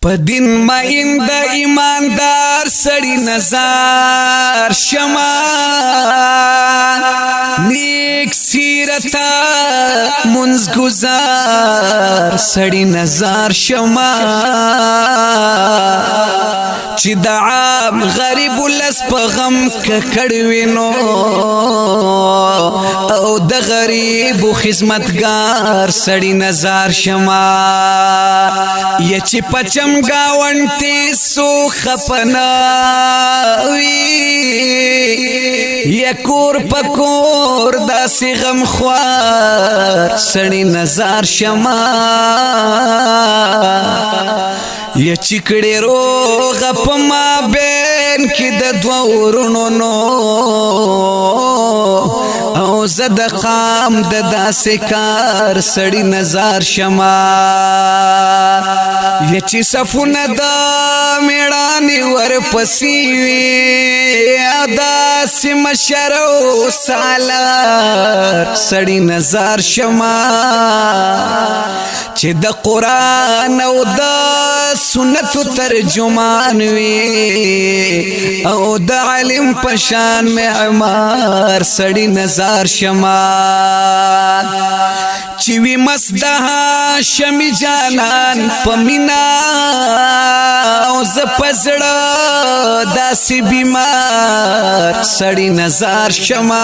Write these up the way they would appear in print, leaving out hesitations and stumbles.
پدین ماین دا ایماندار سڑی نظار شما نیک سیرتا منزگزار سڑی نظار شما چی دا عام غریب لس پا غم ککڑوینو او دا غریب و خدمتگار سڑی نظار شما یا چی پچم گاونتی سو خپناوی یا کور پکور دا سی غم خوار سڑی نظار شما یا چکڑی روغ پا ما بین کی دا دورونو نو او زد قام دا سکار سڑی نظار شما یا چی صفون دا میڑانی ورپسیوی دا سی مشرو سالار سڑی نظار شما چی دا قرآن او دا سنت ترجمان وی او دا علم پشان معمار سڑی نظار شما چیوی مصدها شمی جانان پمینا او زپزڑ داسی بیمار سڑی نظار شما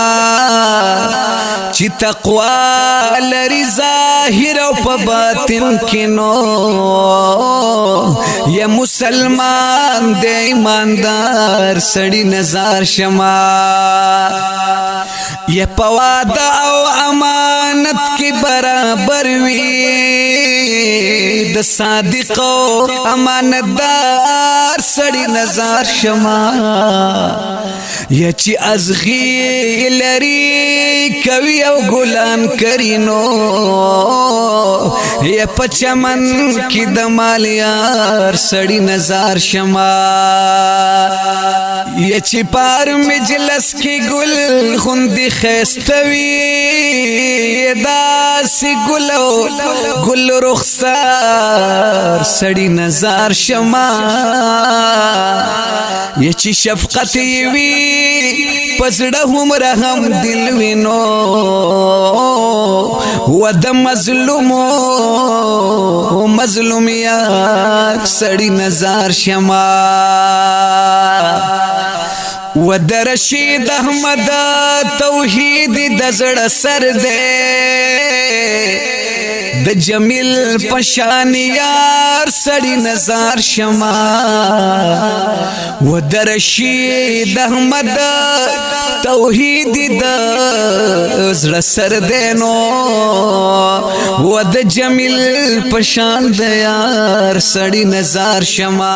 چی تقوی لری ظاہر او پا باطن کنو یا مسلمان دے ایماندار سڑی نظار شما یا پوادا او امانت کی برابر وی د صادق او امانتدار سڑی نظار شما یا چی ازغی لری کوي او گلان کرینو یا پچمن کی د مالیار سڑی نظار شما یا چی پار مجلس کی گل خوندی خیستوی دا سی گلو گل رخصار سڑی نظار شما یا چی شفقتی وی پزڑا هم رحم دل وینو و د مظلومو مظلومیات سڑی نظار شما و د رشید احمد توحید د زړه سر دے د جمیل پشان یار سڑی نظار شما و د رشید احمد توحید د زړه سر دے نو و د جمیل پشان د یار سڑی نظار شما